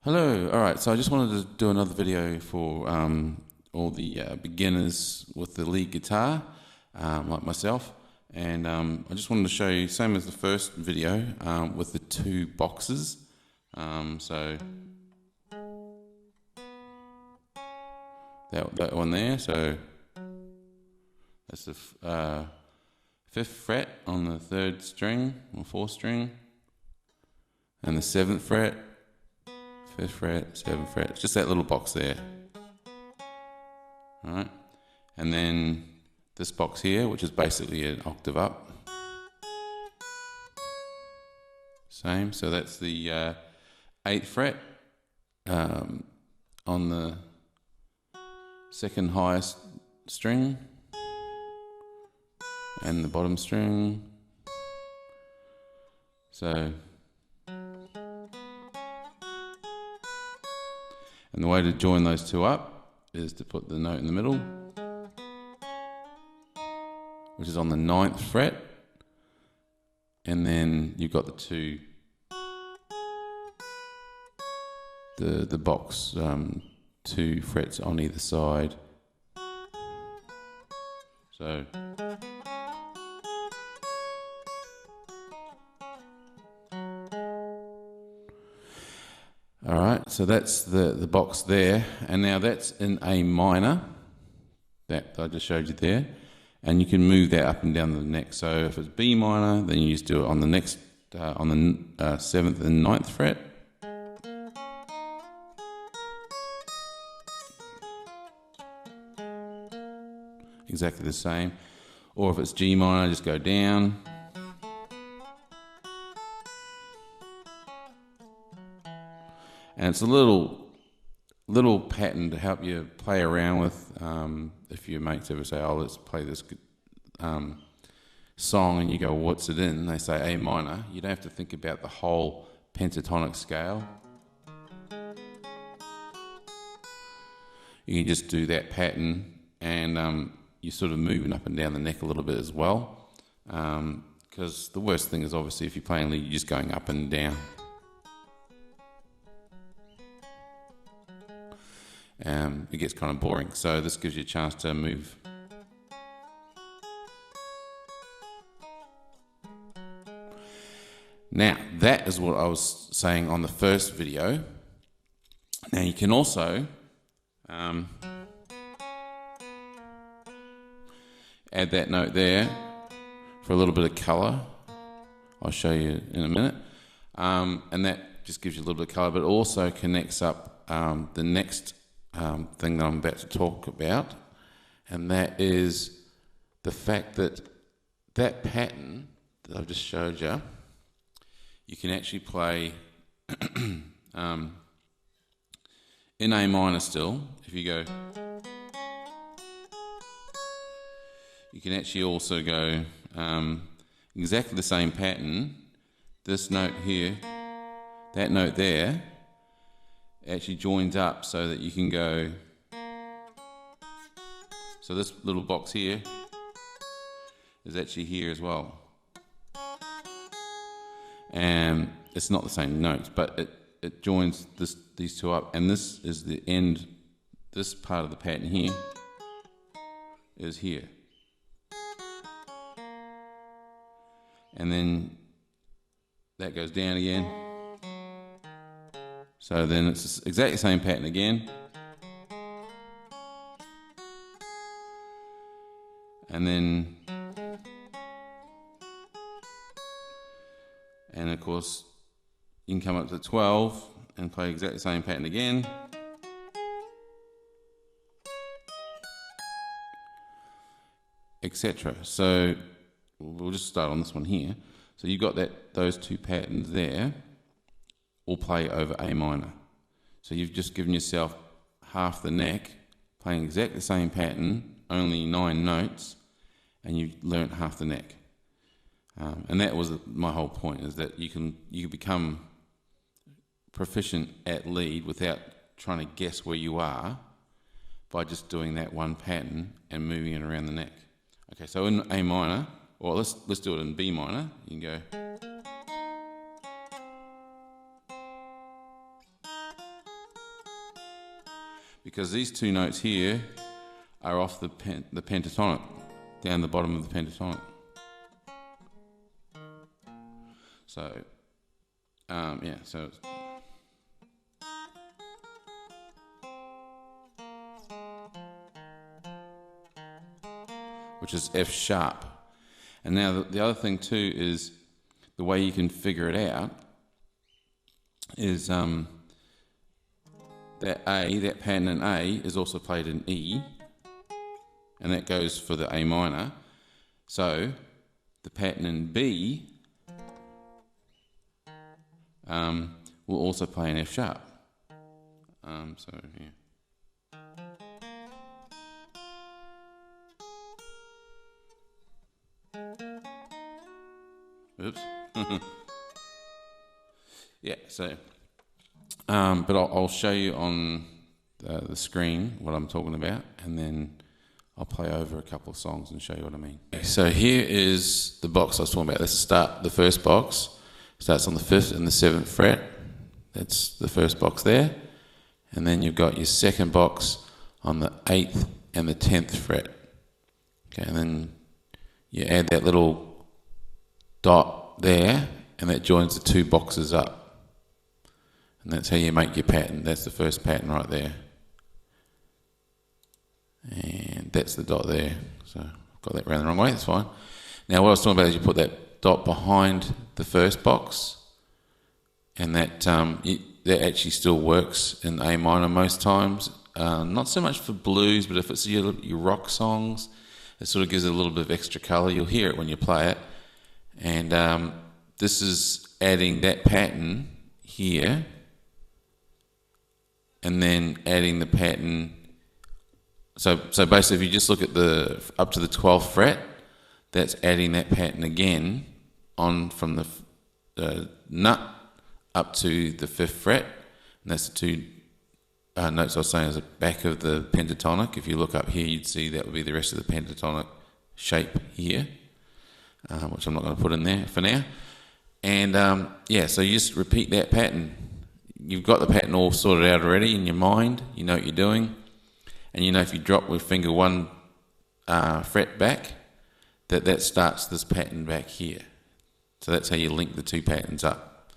Hello, alright, so I just wanted to do another video for all the beginners with the lead guitar, like myself, and I just wanted to show you, same as the first video, with the two boxes. So that one there, so that's the fifth fret on the third string, or fourth string, and the seventh fret, fifth fret, seventh fret. It's just that little box there. Alright. And then this box here, which is basically an octave up. Same. So that's the 8th fret on the second highest string, and the bottom string. So, and the way to join those two up is to put the note in the middle, which is on the 9th fret, and then you've got the two, the box, 2 frets on either side. So alright, so that's the box there, and now that's in A minor, that I just showed you there, and you can move that up and down the neck. So if it's B minor, then you just do it on the next, on the 7th and 9th fret. Exactly the same. Or if it's G minor, just go down. And it's a little pattern to help you play around with. If your mates ever say, "Oh, let's play this song," and you go, "What's it in?" And they say A minor. You don't have to think about the whole pentatonic scale. You can just do that pattern, and you're sort of moving up and down the neck a little bit as well. Because the worst thing is obviously if you're playing lead, you're just going up and down. It gets kind of boring, so this gives you a chance to move. Now, that is what I was saying on the first video. Now you can also add that note there for a little bit of colour. I'll show you in a minute. And that just gives you a little bit of colour, but also connects up the next thing that I'm about to talk about, and that is the fact that that pattern that I've just showed you, you can actually play in A minor still. If you go, you can actually also go exactly the same pattern. This note here, that note there, actually joins up so that you can go, so this little box here is actually here as well, and it's not the same notes, but it joins these two up, and this is the end. This part of the pattern here is here, and then that goes down again. So then it's exactly the same pattern again. And then, and of course, you can come up to 12 and play exactly the same pattern again. Etc. So we'll just start on this one here. So you've got those two patterns there, all play over A minor. So you've just given yourself half the neck, playing exactly the same pattern, only 9 notes, and you've learnt half the neck. And that was my whole point, is that you can become proficient at lead without trying to guess where you are by just doing that one pattern and moving it around the neck. Okay, so in A minor, or let's do it in B minor. You can go. because these two notes here are off the pentatonic, down the bottom of the pentatonic. So, yeah, so it's, which is F sharp. And now the other thing too is the way you can figure it out is that A, that pattern in A is also played in E, and that goes for the A minor. So the pattern in B will also play in F sharp. So yeah. Oops. Yeah, so, but I'll show you on the screen what I'm talking about, and then I'll play over a couple of songs and show you what I mean. So here is the box I was talking about. Let's start the first box. Starts on the 5th and the 7th fret. That's the first box there. And then you've got your second box on the 8th and the 10th fret. Okay, and then you add that little dot there, and that joins the two boxes up. And that's how you make your pattern. That's the first pattern right there. And that's the dot there. So I've got that round the wrong way, that's fine. Now what I was talking about is you put that dot behind the first box, and that that actually still works in A minor most times. Not so much for blues, but if it's your rock songs, it sort of gives it a little bit of extra colour. You'll hear it when you play it. And this is adding that pattern here, and then adding the pattern. So basically, if you just look at the up to the 12th fret, that's adding that pattern again on from the nut up to the 5th fret, and that's the two notes I was saying is the back of the pentatonic. If you look up here, you'd see that would be the rest of the pentatonic shape here, which I'm not going to put in there for now. And yeah, so you just repeat that pattern. You've got the pattern all sorted out already in your mind. You know what you're doing. And you know if you drop with finger one fret back, that starts this pattern back here. So that's how you link the two patterns up.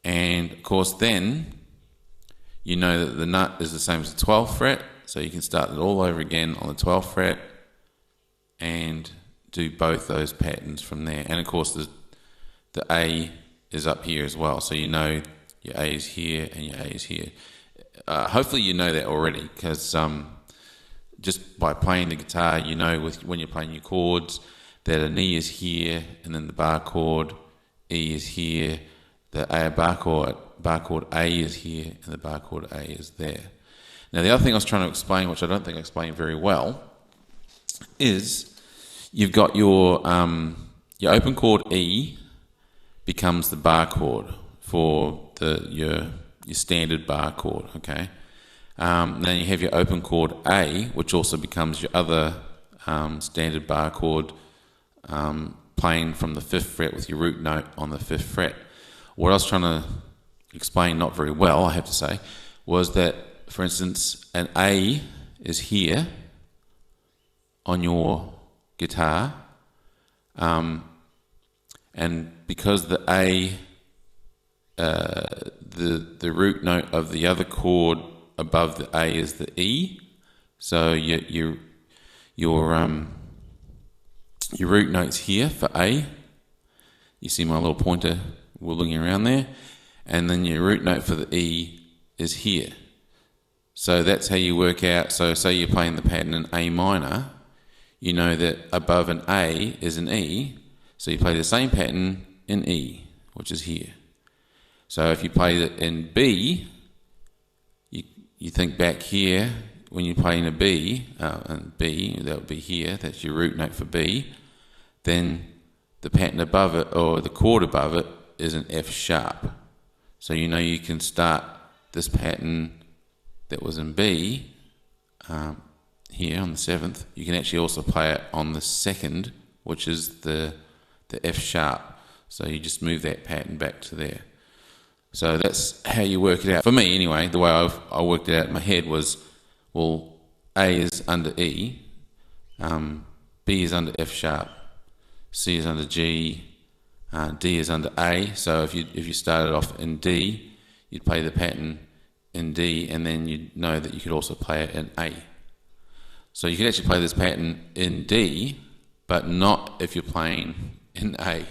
And of course then, you know that the nut is the same as the 12th fret, so you can start it all over again on the 12th fret and do both those patterns from there. And of course the A is up here as well, so you know your A is here and your A is here. Hopefully you know that already, because just by playing the guitar, you know when you're playing your chords that an E is here, and then the bar chord E is here, the A bar chord A is here, and the bar chord A is there. Now the other thing I was trying to explain, which I don't think I explained very well, is you've got your open chord E becomes the bar chord for your standard bar chord, okay? Then you have your open chord A, which also becomes your other standard bar chord, playing from the 5th fret with your root note on the 5th fret. What I was trying to explain, not very well, I have to say, was that, for instance, an A is here on your guitar, and because the A, the root note of the other chord above the A is the E, so your root note's here for A. You see my little pointer wiggling around there, and then your root note for the E is here. So that's how you work out. So say you're playing the pattern in A minor, you know that above an A is an E, so you play the same pattern in E, which is here. So if you play it in B, you think back here when you're playing a B, and B, that would be here, that's your root note for B, then the pattern above it, or the chord above it, is an F sharp. So you know you can start this pattern that was in B, here on the 7th, you can actually also play it on the 2nd, which is the F sharp. So you just move that pattern back to there. So that's how you work it out. For me, anyway, the way I worked it out in my head was Well, A is under E, B is under F sharp, C is under G, D is under A. So if you started off in D, you'd play the pattern in D, and then you'd know that you could also play it in A. So you could actually play this pattern in D, but not if you're playing in A.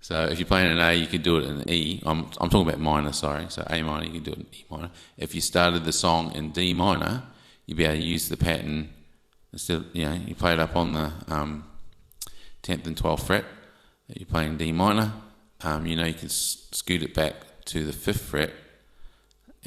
So if you're playing in A, you could do it in E. I'm talking about minor, sorry. So A minor, you can do it in E minor. If you started the song in D minor, you'd be able to use the pattern instead. You play it up on the 10th and 12th fret. You're playing D minor. You can scoot it back to the 5th fret,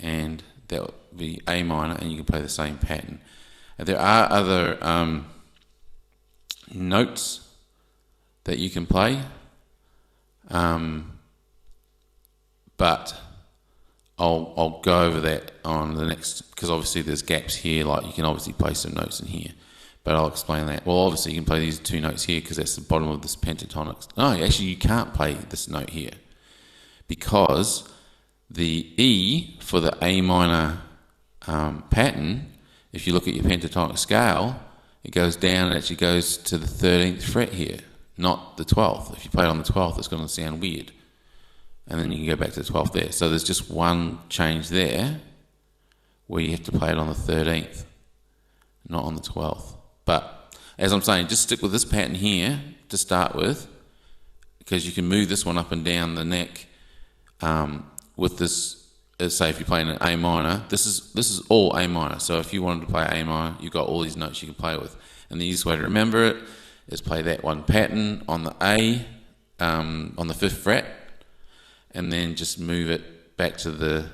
and that would be A minor, and you can play the same pattern. There are other notes that you can play, but I'll go over that on the next, because obviously there's gaps here, like you can obviously play some notes in here, but I'll explain that. Well, obviously you can play these two notes here because that's the bottom of this pentatonic. No, actually you can't play this note here, because the E for the A minor pattern, if you look at your pentatonic scale, it goes down and actually goes to the 13th fret here, not the 12th. If you play it on the 12th, it's going to sound weird. And then you can go back to the 12th there. So there's just one change there where you have to play it on the 13th, not on the 12th. But as I'm saying, just stick with this pattern here to start with, because you can move this one up and down the neck with this. Say if you're playing an A minor, this is all A minor. So if you wanted to play A minor, you've got all these notes you can play with. And the easiest way to remember it is play that one pattern on the A, on the 5th fret, and then just move it back to the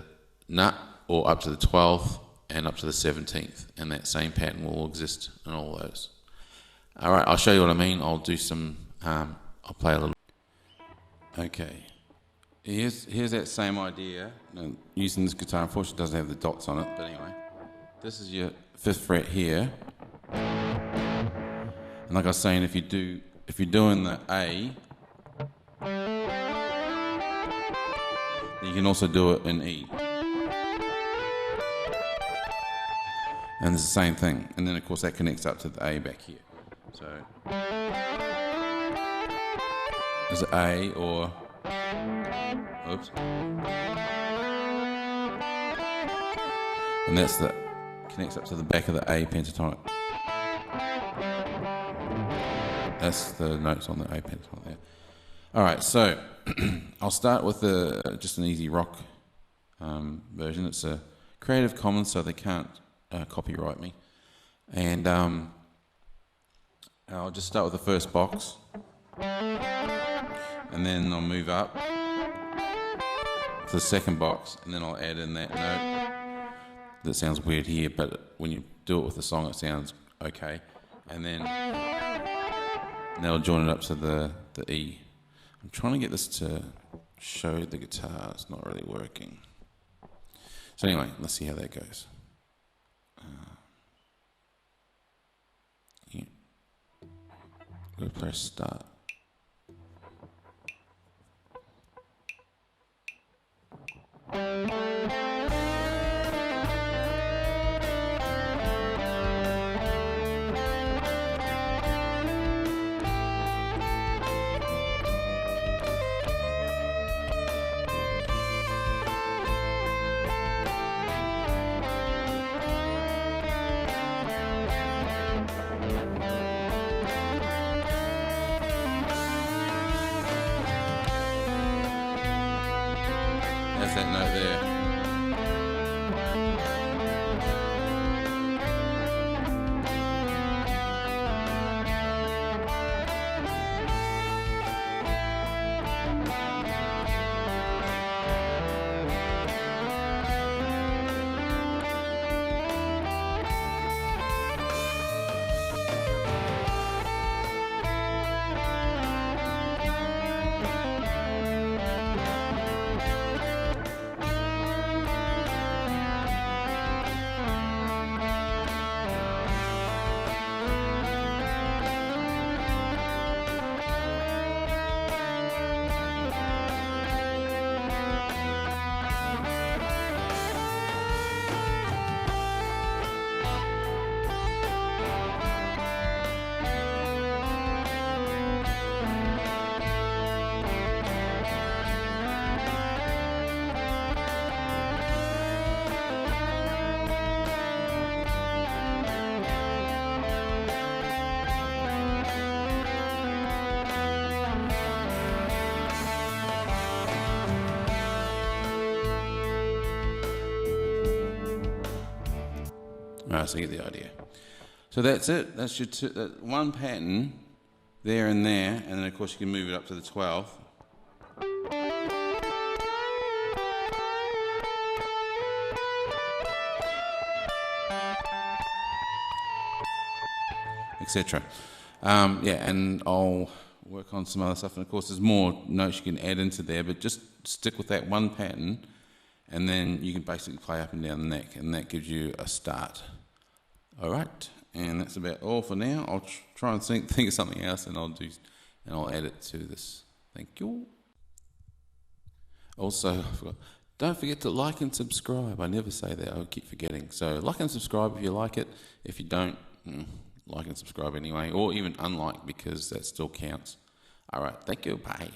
nut or up to the 12th and up to the 17th. And that same pattern will exist in all those. All right, I'll show you what I mean. I'll do some, I'll play a little. Okay. Here's that same idea. Using this guitar, unfortunately, it doesn't have the dots on it, but anyway, this is your 5th fret here. And like I was saying, if you're doing the A, you can also do it in E. And it's the same thing. And then of course that connects up to the A back here. So there's an A or oops. And that's connects up to the back of the A pentatonic. That's the notes on the A pentatonic there. Alright, so I'll start with just an easy rock version. It's a Creative Commons, so they can't copyright me. And I'll just start with the first box. And then I'll move up to the second box, and then I'll add in that note. That sounds weird here, but when you do it with the song, it sounds okay. And then I'll join it up to the E. I'm trying to get this to show the guitar. It's not really working. So anyway, let's see how that goes. Yeah. We'll press start. There's that note there. Alright, so you get the idea. So that's it. That's your that one pattern there and there, and then of course you can move it up to the 12th. Etc. Yeah, and I'll work on some other stuff, and of course there's more notes you can add into there, but just stick with that one pattern, and then you can basically play up and down the neck, and that gives you a start. Alright, and that's about all for now. I'll try and think of something else, and I'll add it to this. Thank you. Also, I forgot, don't forget to like and subscribe. I never say that, I keep forgetting. So like and subscribe if you like it. If you don't, like and subscribe anyway, or even unlike, because that still counts. Alright, thank you, bye.